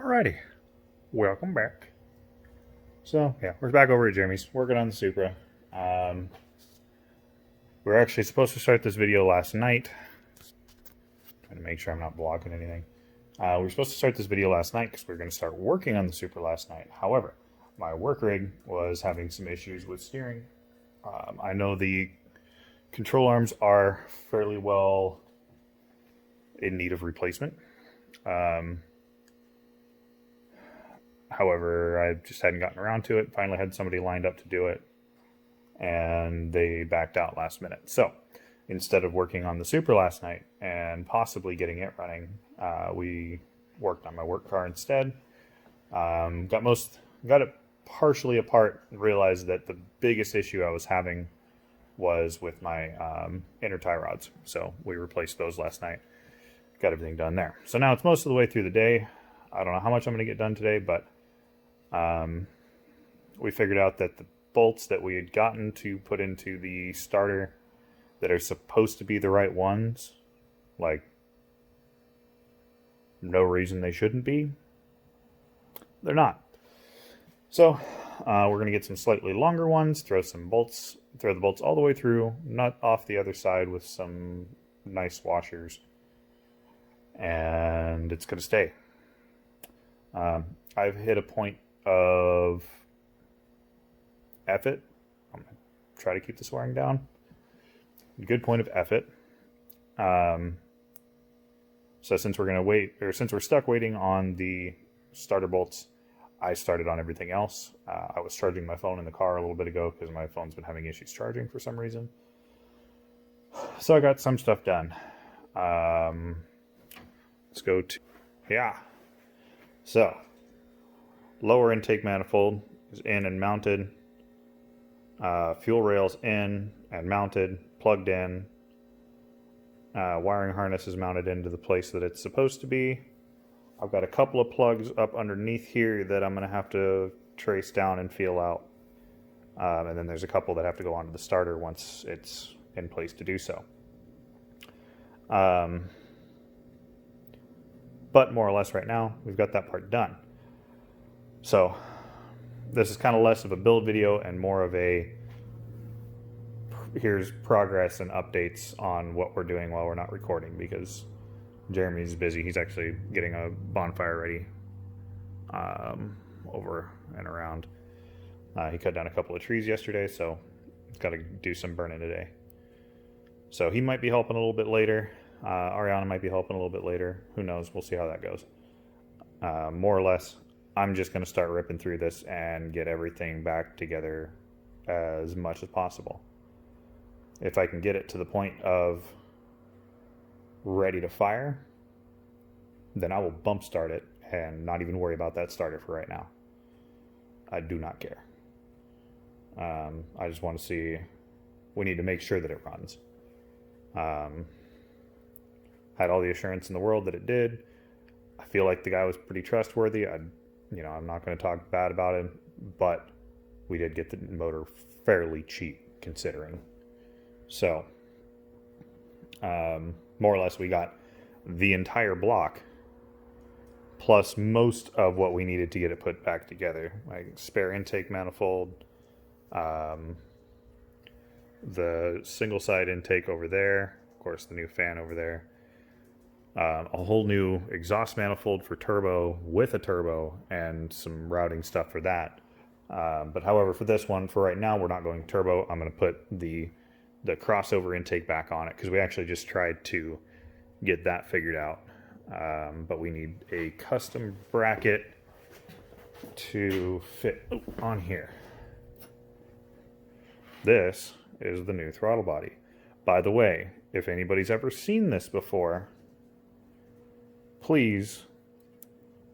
Alrighty, welcome back. So yeah, we're back over at Jeremy's, working on the Supra. Um, we were actually supposed to start this video last night. Trying to make sure I'm not blocking anything. We were supposed to start this video last night because we were going to start working on the Supra last night. However, my work rig was having some issues with steering. I know the control arms are fairly well in need of replacement. However, I just hadn't gotten around to it. Finally had somebody lined up to do it, and they backed out last minute. So instead of working on the Supra last night and possibly getting it running, we worked on my work car instead. Got it partially apart, and realized that the biggest issue I was having was with my inner tie rods. So we replaced those last night. Got everything done there. So now it's most of the way through the day. I don't know how much I'm going to get done today, but we figured out that the bolts that we had gotten to put into the starter that are supposed to be the right ones, like, no reason they shouldn't be, they're not. So we're going to get some slightly longer ones, throw the bolts all the way through, nut off the other side with some nice washers, and it's going to stay. I've hit a point of effort. I'm going to try to keep the swearing down. Good point of effort. So since we're stuck waiting on the starter bolts, I started on everything else. I was charging my phone in the car a little bit ago because my phone's been having issues charging for some reason. So I got some stuff done. Let's go to, So, lower intake manifold is in and mounted. Fuel rails in and mounted, plugged in. Wiring harness is mounted into the place that it's supposed to be. I've got a couple of plugs up underneath here that I'm going to have to trace down and feel out. And then there's a couple that have to go onto the starter once it's in place to do so. But more or less right now, we've got that part done. So this is kind of less of a build video and more of a here's progress and updates on what we're doing while we're not recording, because Jeremy's busy. He's actually getting a bonfire ready over and around. He cut down a couple of trees yesterday, so he's got to do some burning today. So he might be helping a little bit later. Ariana might be helping a little bit later. Who knows? We'll see how that goes. More or less, I'm just going to start ripping through this and get everything back together as much as possible. If I can get it to the point of ready to fire, then I will bump start it and not even worry about that starter for right now. I do not care. I just want to see, we need to make sure that it runs. Had all the assurance in the world that it did. I feel like the guy was pretty trustworthy. I'm not going to talk bad about him, but we did get the motor fairly cheap considering. So, more or less, we got the entire block plus most of what we needed to get it put back together, like spare intake manifold, the single side intake over there, of course the new fan over there, a whole new exhaust manifold for turbo with a turbo and some routing stuff for that. But however, for this one, for right now, we're not going turbo. I'm going to put the crossover intake back on it because we actually just tried to get that figured out. But we need a custom bracket to fit on here. This is the new throttle body. By the way, if anybody's ever seen this before, please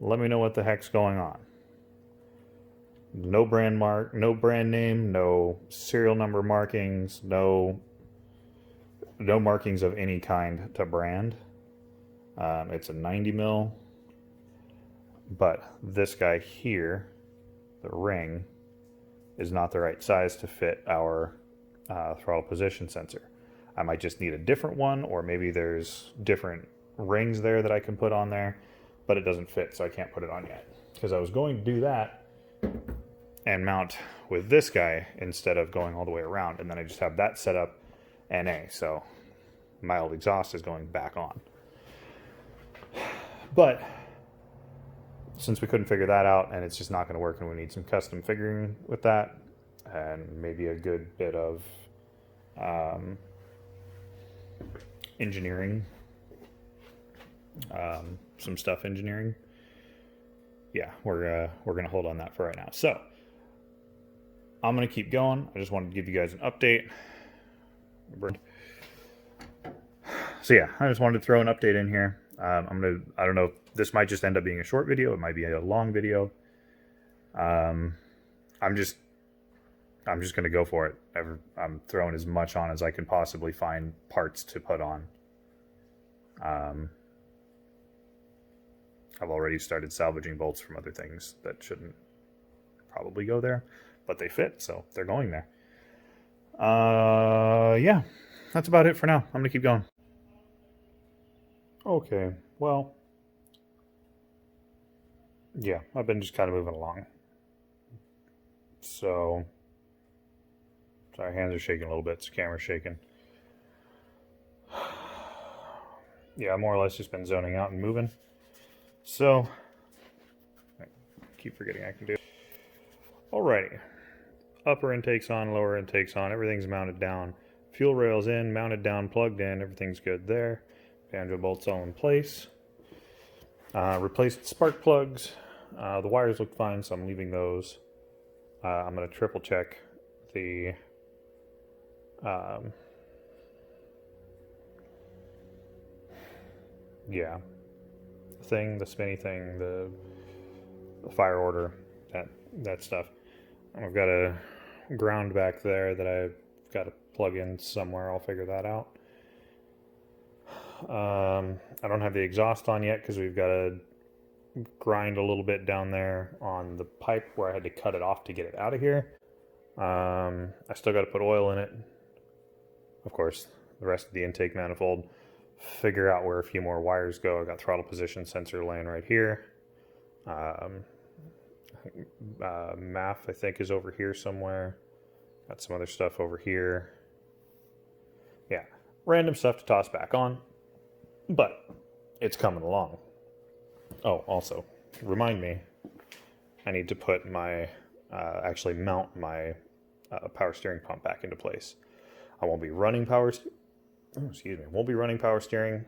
let me know what the heck's going on. No brand name, no serial number markings, no markings of any kind to brand. It's a 90 mil, but this guy here, the ring, is not the right size to fit our throttle position sensor. I might just need a different one, or maybe there's different rings there that I can put on there. but it doesn't fit, so I can't put it on yet. Because I was going to do that and mount with this guy instead of going all the way around, and then I just have that set up NA, so my old exhaust is going back on. But since we couldn't figure that out, and it's just not going to work, and we need some custom figuring with that, and maybe a good bit of engineering, some stuff engineering. Yeah, we're gonna hold on that for right now. So I'm gonna keep going. I just wanted to give you guys an update. So yeah, I just wanted to throw an update in here. I don't know, this might just end up being a short video. It might be a long video. I'm just gonna go for it. I'm throwing as much on as I can possibly find parts to put on. I've already started salvaging bolts from other things that shouldn't probably go there, but they fit, so they're going there. Yeah, that's about it for now. I'm gonna keep going. Okay, well, yeah, I've been just kind of moving along. So, sorry, hands are shaking a little bit, so camera's shaking. Yeah, I've more or less just been zoning out and moving. So, I keep forgetting I can do it. Alrighty. Upper intake's on, lower intake's on, everything's mounted down. Fuel rail's in, mounted down, plugged in, everything's good there. Banjo bolts all in place. Replaced spark plugs. The wires look fine, so I'm leaving those. I'm going to triple check the yeah, the spinny thing, the fire order, that stuff. I've got a ground back there that I've got to plug in somewhere. I'll figure that out. I don't have the exhaust on yet because we've got to grind a little bit down there on the pipe where I had to cut it off to get it out of here. I still got to put oil in it. Of course, the rest of the intake manifold. Figure out where a few more wires go. I got throttle position sensor laying right here. MAF, I think, is over here somewhere. Got some other stuff over here. Yeah, random stuff to toss back on, but it's coming along. Oh, also, remind me, I need to put my, actually mount my power steering pump back into place. I won't be running won't be running power steering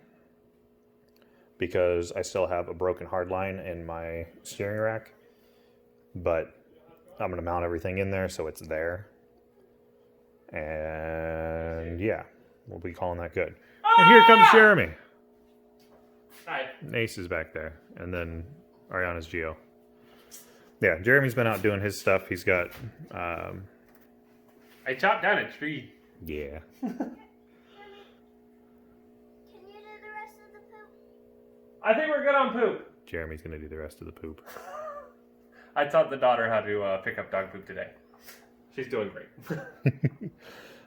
because I still have a broken hard line in my steering rack, but I'm going to mount everything in there so it's there. And yeah, we'll be calling that good. And here comes Jeremy. Hi. Ace is back there. And then Ariana's Geo. Yeah, Jeremy's been out doing his stuff. He's got... I chopped down a tree. Yeah. Can you do the rest of the poop? I think we're good on poop. Jeremy's going to do the rest of the poop. I taught the daughter how to pick up dog poop today. She's doing great.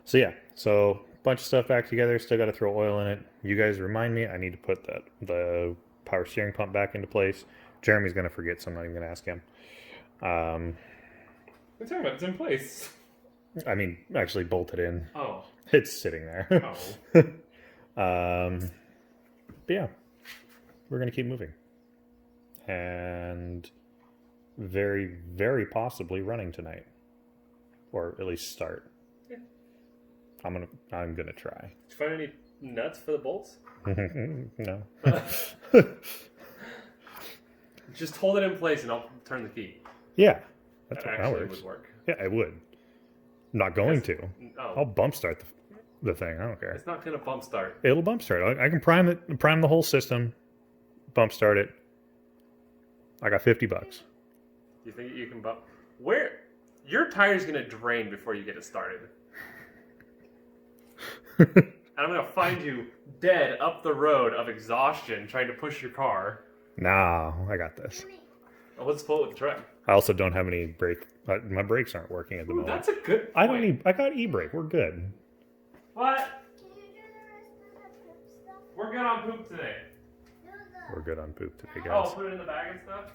So yeah, so bunch of stuff back together. Still got to throw oil in it. You guys remind me. I need to put the power steering pump back into place. Jeremy's going to forget, so I'm not even going to ask him. What are you talking about? It's in place. I mean, actually bolted in. Oh. It's sitting there. Oh. But yeah, we're going to keep moving. And very, very possibly running tonight. Or at least start. Yeah. I'm gonna try. Did you find any nuts for the bolts? No. Just hold it in place and I'll turn the key. Yeah, That that actually works. would work. Yeah, I would. Not going to. Oh. I'll bump start the thing. I don't care. It's not going to bump start. It'll bump start. I can prime the whole system, bump start it. I got $50. You think you can bump? Where? Your tire's going to drain before you get it started. And I'm going to find you dead up the road of exhaustion trying to push your car. Nah, I got this. Oh, let's pull it with the truck. I also don't have any brake. My brakes aren't working at the moment. That's a good point. I got e-brake. We're good. What? Can you do the rest of the poop stuff? We're good on poop today. Do We're good on poop today, Oh, guys. I'll put it in the bag and stuff?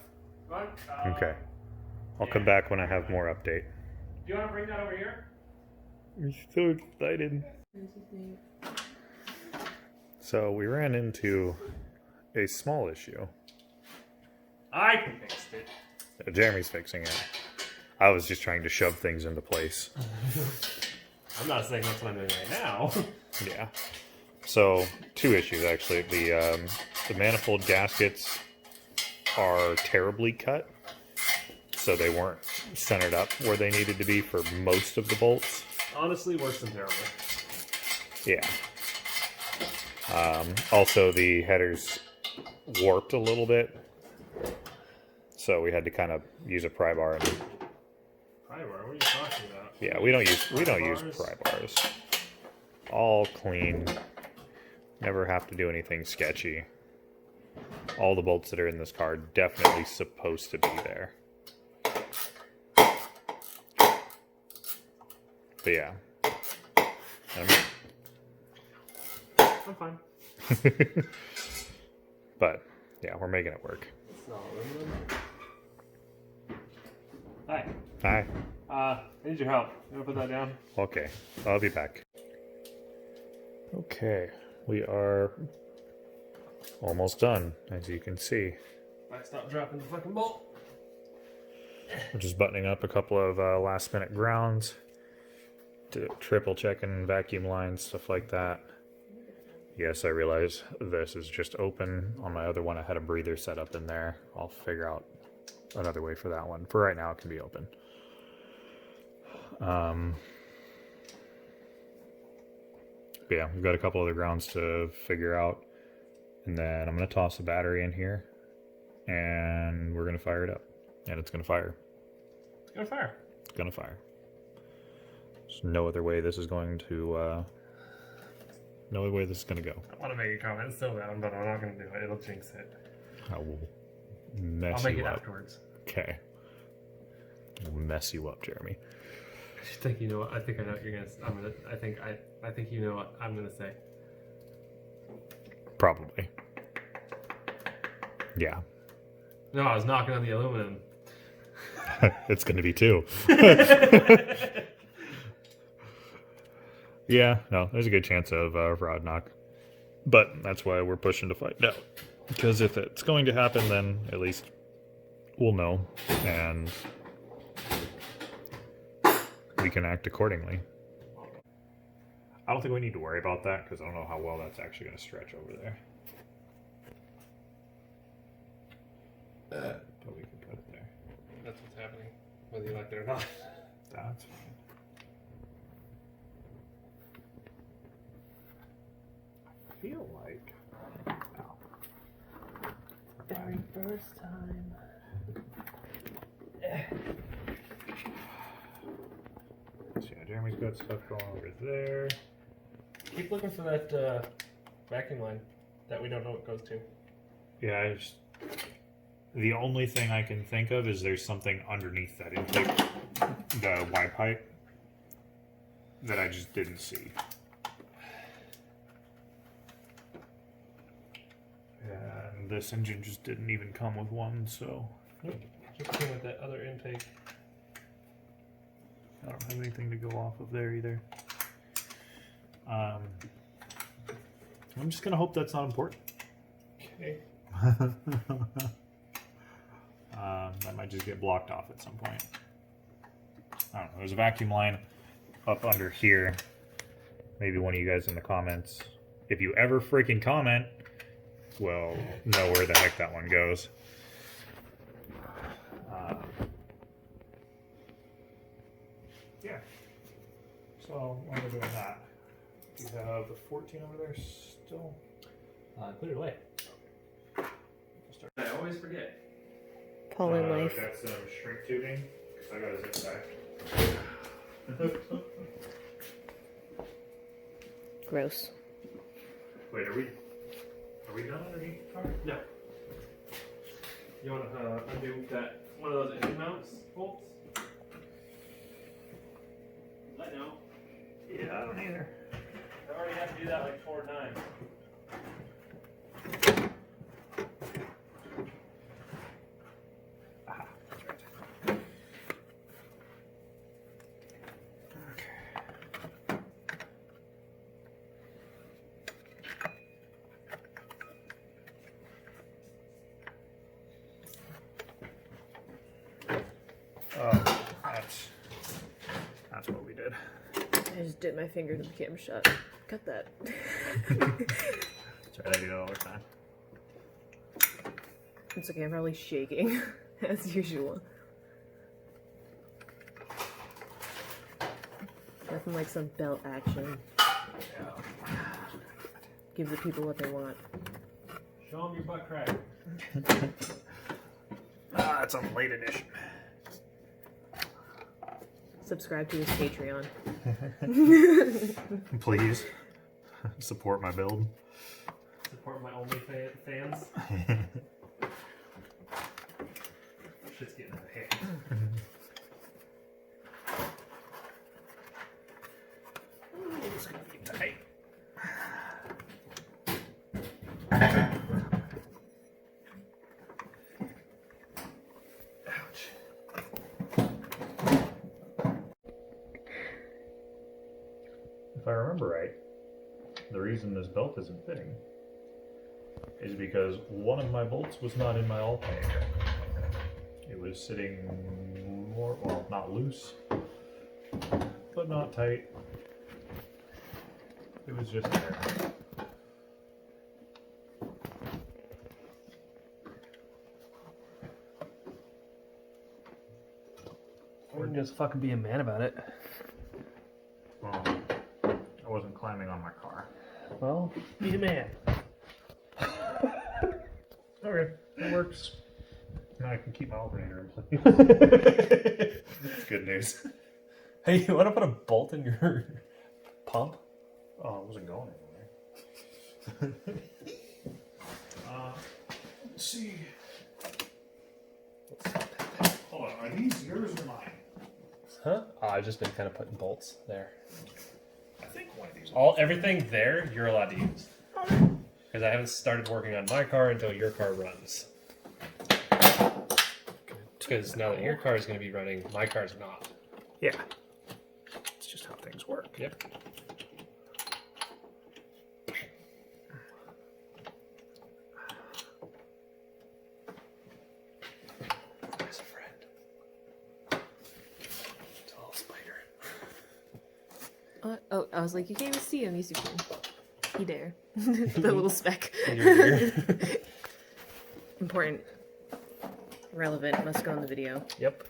What? Okay. I'll come back when I have more update. Do you want to bring that over here? I'm so excited. So we ran into a small issue. I can fix it. Jeremy's fixing it. I was just trying to shove things into place. I'm not saying that's what I'm doing right now. Yeah. So, two issues actually. The manifold gaskets are terribly cut, so they weren't centered up where they needed to be for most of the bolts. Honestly, worse than terrible. Yeah. Also, the headers warped a little bit, so we had to kind of use a pry bar. And, Pry bar? What are you talking about? yeah, we don't use pry bars. All clean. Never have to do anything sketchy. All the bolts that are in this car are definitely supposed to be there. But yeah. I'm fine. But yeah, we're making it work. It's not aluminum. Hi. Hi. I need your help. You want to put that down? Okay, I'll be back. Okay, we are almost done, as you can see. I stop dropping the fucking bolt. We're just buttoning up a couple of last minute grounds, triple checking vacuum lines, stuff like that. Yes, I realize this is just open. On my other one, I had a breather set up in there. I'll figure out another way for that one. For right now, it can be open. But yeah, we've got a couple other grounds to figure out. And then I'm going to toss a battery in here. And we're going to fire it up. And it's going to fire. It's gonna fire. It's going to fire. There's no other way this is going to... no other way this is going to go. I want to make a comment so bad, but I'm not gonna do it. It'll jinx it. I will mess I'll make you it up. afterwards. Okay. We'll mess you up, Jeremy. I think you know what. I think I know what you're gonna. I think you know what I'm gonna say. Probably. Yeah. No, I was knocking on the aluminum. It's going to be two. Yeah, no, there's a good chance of rod knock. But that's why we're pushing to find out. Because if it's going to happen, then at least we'll know. And we can act accordingly. I don't think we need to worry about that because I don't know how well that's actually going to stretch over there. But we can put it there. That's what's happening, whether you like it or not. That's fine. I feel like... Ow. Very first time. So yeah, Jeremy's got stuff going over there. Keep looking for that vacuum line that we don't know what goes to. Yeah, the only thing I can think of is there's something underneath that intake, the Y pipe, that I just didn't see. And this engine just didn't even come with one, so Just came with that other intake. I don't have anything to go off of there either. I'm just gonna hope that's not important. Okay. That might just get blocked off at some point. I don't know. There's a vacuum line up under here. Maybe one of you guys in the comments, if you ever freaking comment, will know where the heck that one goes. Yeah. So while we're doing that, do you have the 14 over there still? Put it away. I always forget. Pollen life. Got some shrink tubing, because I got a zip tie. Gross. Wait, are we done underneath the car? No. You want to undo that one of those engine mounts bolts? I know. Yeah, I don't either. I already had to do that like 4 times. dip my finger to the camera shot. Cut that. That's right, I do that all the time. It's okay, I'm probably shaking, as usual. Nothing like some belt action. Give the people what they want. Show them your butt crack. It's a late edition. Subscribe to his Patreon. Please support my build. Support my OnlyFans. Shit's getting out of hand. It's gonna be tight. Ouch. If I remember right, the reason this belt isn't fitting is because one of my bolts was not in my alternator. It was sitting more, well, not loose, but not tight. It was just there. Or just fucking be a man about it. Well, I wasn't climbing on my car. Well, be a man. Okay, that works. Now I can keep my alternator in place. That's good news. Hey, you want to put a bolt in your pump? Oh, it wasn't going anywhere. Let's see. Hold on, are these yours or mine? Huh? Oh, I've just been kind of putting bolts there. I think one of these. Everything there, you're allowed to use. Because I haven't started working on my car until your car runs. Because now that your car is going to be running, my car's not. Yeah. It's just how things work. Yep. There's a friend. Tall spider. Oh, I was like, you can't even see him. He's zooming. He there. The little speck. Important. Relevant. Must go in the video. Yep.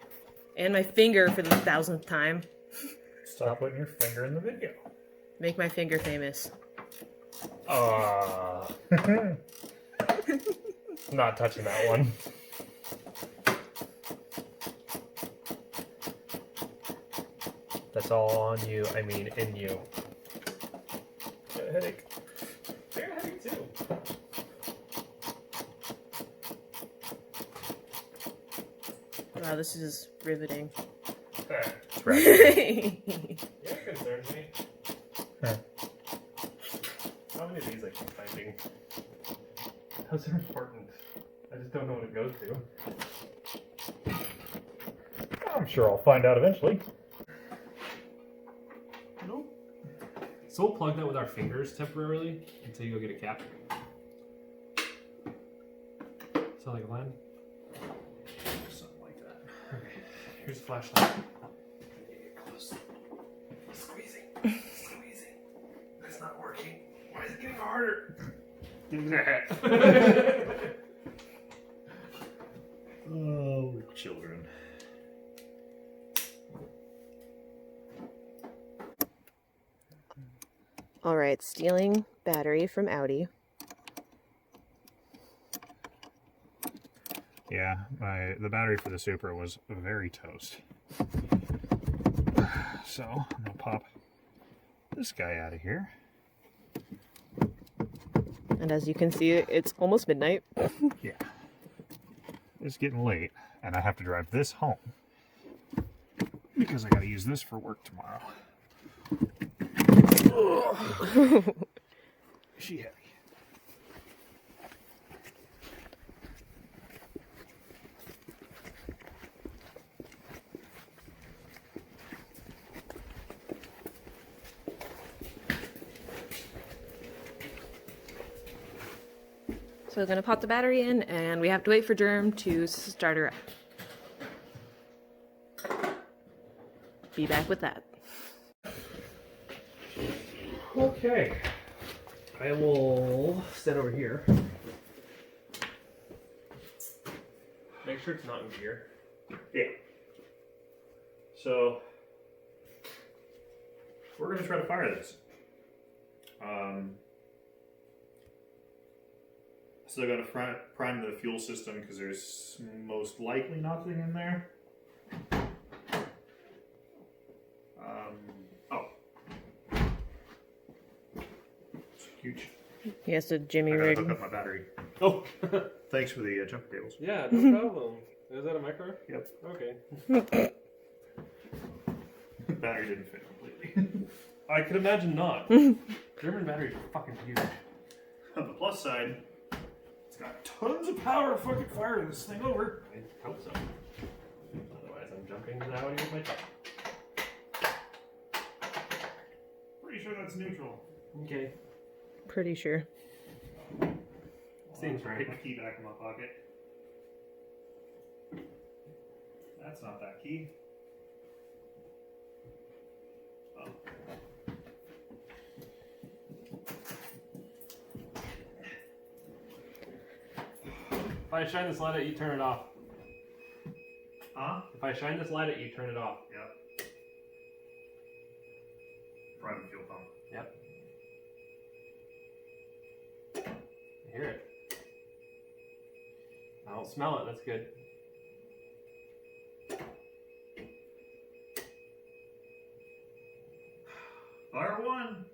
And my finger for the 1000th time. Stop putting your finger in the video. Make my finger famous. Not touching that one. That's all on you. I mean, in you. Got a headache. I got a headache too. Wow, this is riveting. It's right. Yeah, it concerns me. Huh. How many of these I keep finding? Those are important. I just don't know what it goes to. I'm sure I'll find out eventually. Nope. So we'll plug that with our fingers temporarily until you go get a cap. Sound like a plan? Something like that. Okay. Here's a flashlight. Get close. Squeezing. Squeezing. That's not working. Why is it getting harder? Oh, children. Alright, stealing battery from Audi. Yeah, the battery for the Supra was very toast. So, I'm gonna pop this guy out of here. And as you can see, it's almost midnight. Yeah. It's getting late, and I have to drive this home. Because I gotta use this for work tomorrow. Is she heavy? So we're gonna pop the battery in, and we have to wait for Germ to start her up. Be back with that. Okay. I will stand over here. Make sure it's not in gear. Yeah. So we're gonna try to fire this. Still gotta prime the fuel system because there's most likely nothing in there. It's huge. He has to Jimmy I gotta rig. hook up my battery. Oh. Thanks for the jumper cables. Yeah, no problem. Is that a micro? Yep. Okay. Battery didn't fit completely. I could imagine not. German batteries are fucking huge. On the plus side, it's got tons of power to fucking fire this thing over. I hope so. Otherwise, I'm jumping to the Audi with my truck. Pretty sure that's neutral. Okay. Pretty sure. Seems Put right. my key back in my pocket. That's not that key. Oh. If I shine this light at you, turn it off. Huh? If I shine this light at you, turn it off. Yep. Private fuel pump. Yep. I hear it. I don't smell it, that's good. Fire one.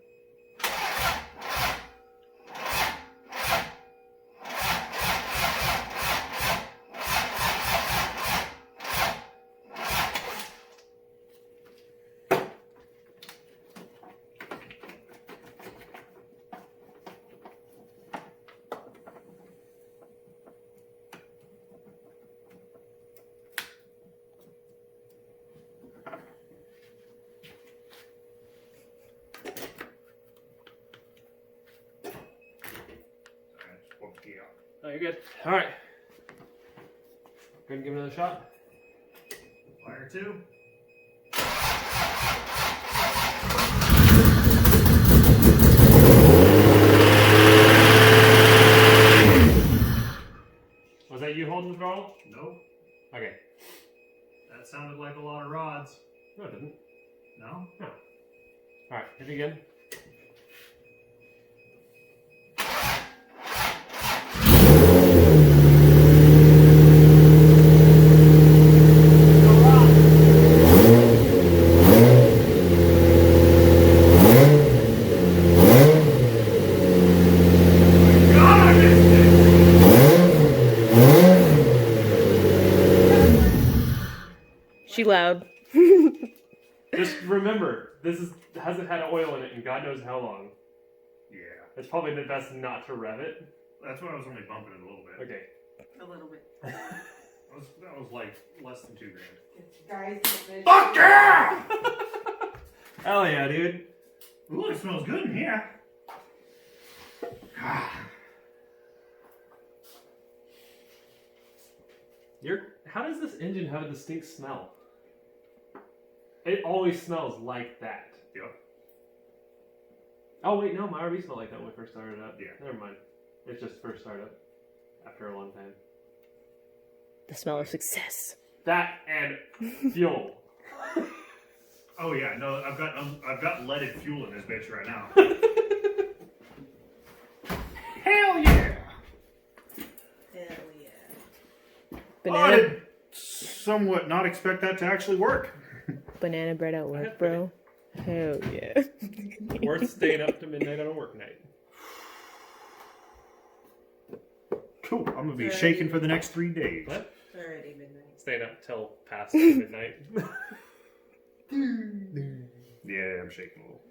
Oh, you're good. Alright. Gonna give it another shot. Fire two. Was that you holding the throttle? Nope. Okay. That sounded like a lot of rods. No, it didn't. No? No. Alright, hit it again. She loud. Just remember, this hasn't had oil in it in God knows how long. Yeah. It's probably the best not to rev it. That's why I was only bumping it a little bit. Okay. A little bit. That was like less than $2,000. Guys, Fuck yeah! Hell yeah, dude. Ooh, it smells good in here. How does this engine have a distinct smell? It always smells like that. Yep. Oh wait, no, my RV smelled like that when we first started up. Yeah. Never mind. It's just first startup. After a long time. The smell of success. That and fuel. Oh yeah, no, I've got leaded fuel in this bitch right now. Hell yeah! hell yeah. I Banana, did somewhat not expect that to actually work. banana bread at work, bro. Hell yeah. Worth staying up to midnight on a work night. Cool. I'm gonna be shaking for the next 3 days. What? It's already midnight. Staying up till past midnight. Yeah, I'm shaking a little.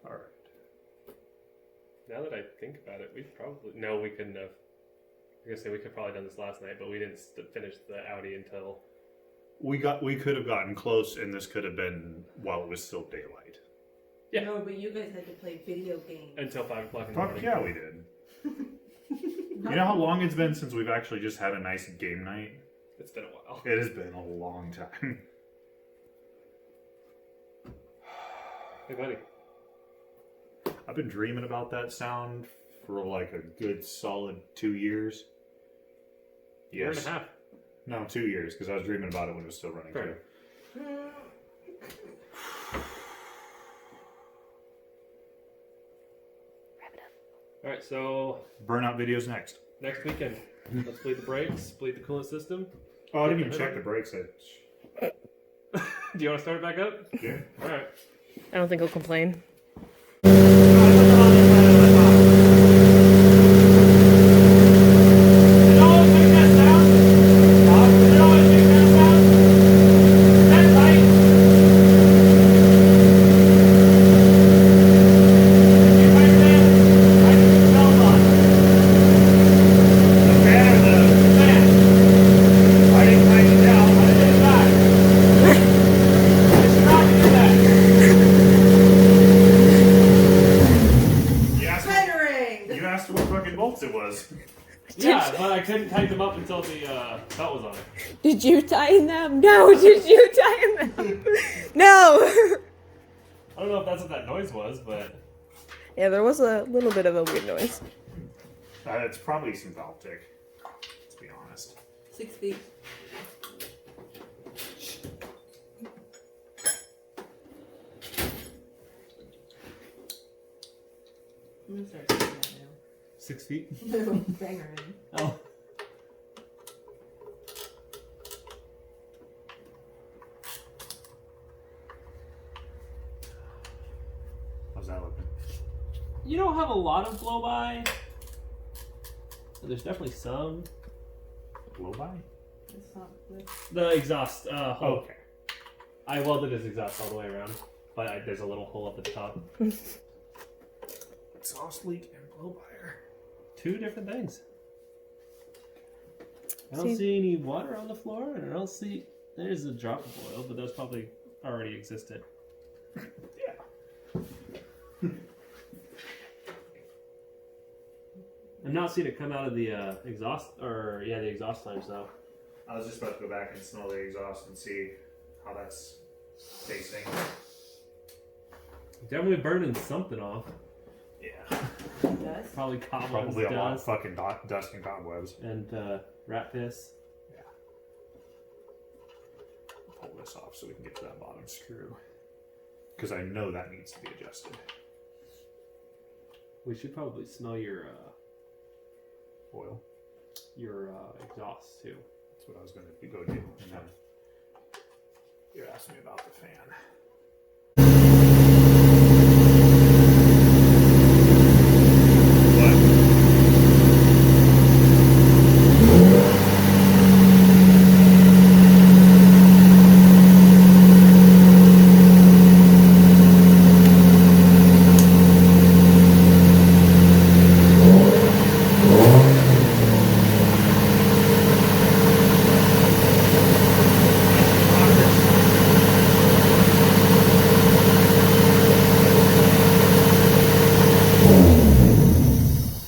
All right. Now that I think about it, we couldn't have. I was gonna say we could probably done this last night, but we didn't finish the Audi until. We could have gotten close, and this could have been while it was still daylight. Yeah. No, but you guys had to play video games. Until 5 o'clock in the Fuck morning. yeah, we did. You know how long it's been since we've actually just had a nice game night? It's been a while. It has been a long time. Hey, buddy. I've been dreaming about that sound for like a good solid 2 years. Year and a half. No, 2 years, because I was dreaming about it when it was still running too. All right, so Burnout videos next. next weekend, let's bleed the brakes, bleed the coolant system. Oh, I didn't even check the brakes. Do you want to start it back up? Yeah. All right. I don't think he'll complain. You asked what fucking bolts it was. Yeah, but I couldn't tighten them up until the belt was on it. Did you tighten them? No, did you tighten them? No! I don't know if that's what that noise was, but Yeah, there was a little bit of a weird noise. It's probably some valve tick. Let's be honest. 6 feet. I'm gonna start saying that 6 feet. now. Banger in. Oh. How's that looking? You don't have a lot of blow by. There's definitely some. Blow by? It's not good. The exhaust hole. Okay. I welded his exhaust all the way around, but there's a little hole up at the top. Exhaust leak and blow by. Two different things. I don't see any water on the floor, and I don't see. There's a drop of oil, but those probably already existed. Yeah. I'm not seeing it come out of the exhaust, or yeah, the exhaust flames though. I was just about to go back and smell the exhaust and see how that's tasting. Definitely burning something off. Yeah. Dust? Probably cobwebs, Probably a lot of dust, fucking dust and cobwebs. and rat piss. Pull this off so we can get to that bottom screw. Because I know that needs to be adjusted. We should probably smell your Oil. exhaust too. That's what I was going to go do. And then you asked me about the fan.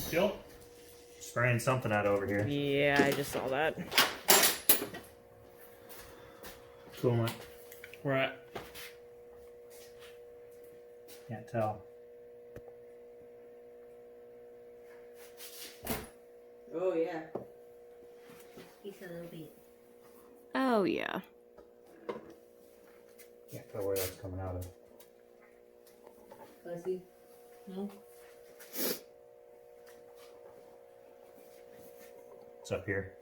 Still spraying something out over here. Yeah, I just saw that. Coolant. We're at. Can't tell. Oh, yeah. He's a little bit. Oh, yeah. Can't tell where that's coming out of. Fuzzy? No? It's up here.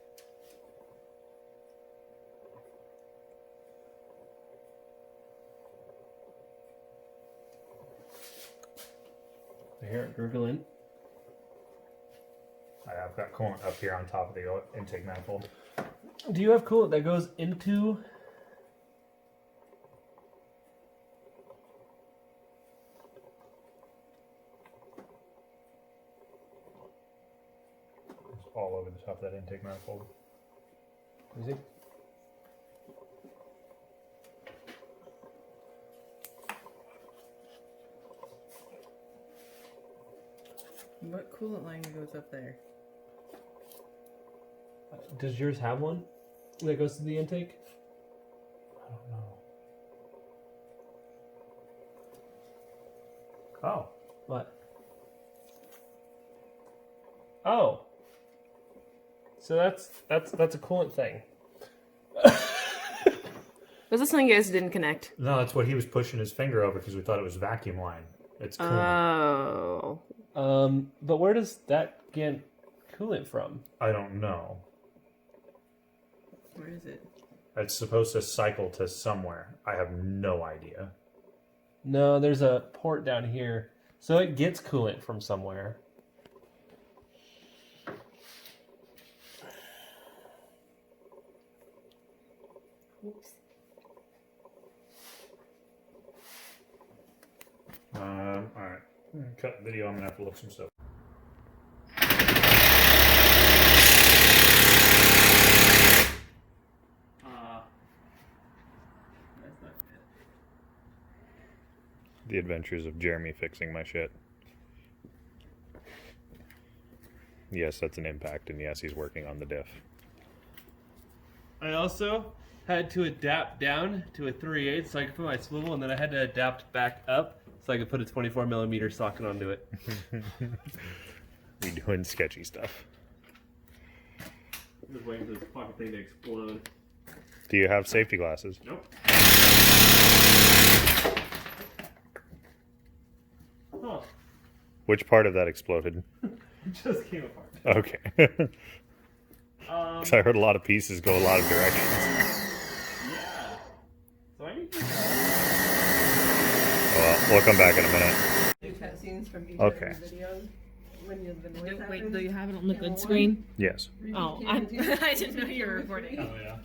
I hear it gurgling. I've got coolant up here on top of the intake manifold. Do you have coolant that goes into? It's all over the top of that intake manifold. Is it? What coolant line goes up there? Does yours have one that goes to the intake? I don't know. Oh. What? Oh. So that's a coolant thing. Was this something you guys didn't connect? No, that's what he was pushing his finger over because we thought it was vacuum line. It's coolant. Oh. But where does that get coolant from? I don't know. Where is it? It's supposed to cycle to somewhere. I have no idea. No, there's a port down here. So it gets coolant from somewhere. Oops. Alright. Cut the video. I'm going to have to look some stuff. That's not good. The adventures of Jeremy fixing my shit. Yes, that's an impact, and yes, he's working on the diff. I also had to adapt down to a 3/8 so I could put my swivel, and then I had to adapt back up so I could put a 24mm socket onto it. We doing sketchy stuff. I'm just waiting for this fucking thing to explode. Do you have safety glasses? Nope. Huh. Which part of that exploded? It just came apart. Okay. Because I heard a lot of pieces go a lot of directions. Yeah. So I need to... Well, we'll come back in a minute. Do cutscenes from each Okay. of the videos when the noise Wait, happens? do you have it on the good screen? Yes. Oh, I didn't know you were recording. Oh, yeah.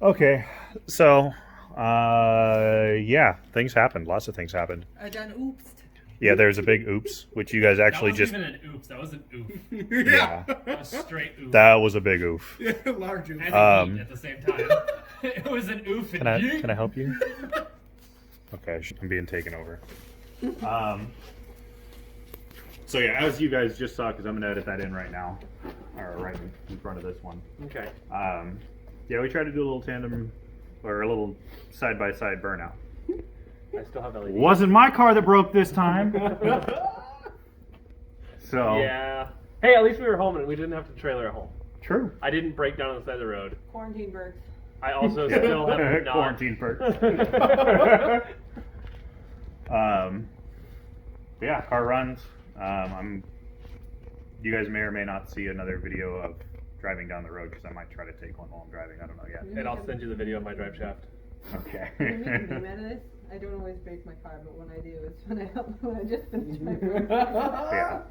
Okay. So, yeah, things happened. Lots of things happened. I done oops. Yeah, there's a big oops, which you guys actually just... That wasn't even an oops. That was an oof. Yeah, That was straight oof. that was a big oof. Large oof. And a yeet at the same time. It was an oof and yeet. Can I help you? Okay, I'm being taken over. So yeah, as you guys just saw, because I'm going to edit that in right now, or right in front of this one. Okay. Yeah, we tried to do a little tandem, or a little side-by-side burnout. I still have LED. Wasn't my car that broke this time. So Yeah. Hey, at least we were home and we didn't have to trailer at home. true. I didn't break down on the side of the road. Quarantine birds. I also still have not. Quarantine perk. Yeah, car runs. You guys may or may not see another video of driving down the road because I might try to take one while I'm driving. I don't know yet. And I'll send you the video of my drive shaft. Okay. When we can beam out of this, I don't always break my car, but when I do, it's when I just finish my work. Yeah.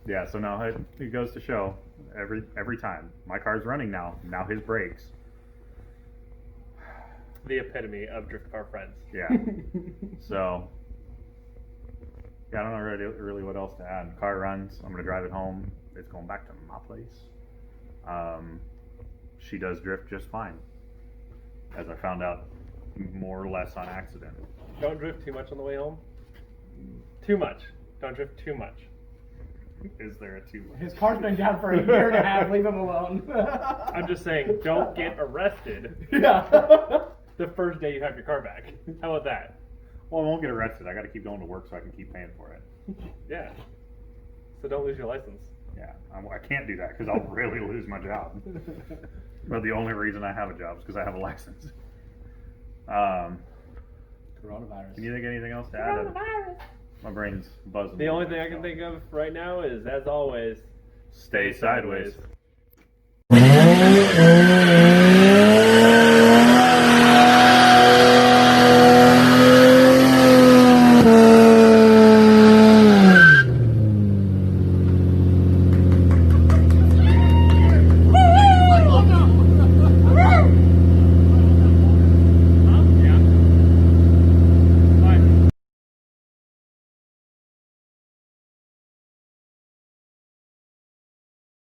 Yeah. So now it goes to show every time my car's running now. Now his brakes. The epitome of drift car friends. Yeah. So. Yeah, I don't know really what else to add. Car runs. I'm gonna drive it home. It's going back to my place. She does drift just fine, as I found out more or less on accident. Don't drift too much on the way home. Too much. Don't drift too much. Is there a too much? His car's been down for a year and a half. Leave him alone. I'm just saying, don't get arrested Yeah. the first day you have your car back. How about that? Well, I won't get arrested. I got to keep going to work so I can keep paying for it. Yeah. So don't lose your license. Yeah, I can't do that because I'll really lose my job. But the only reason I have a job is because I have a license. Coronavirus. Can you think of anything else to add? My brain's buzzing. The only thing I can think of right now is, as always, Stay sideways.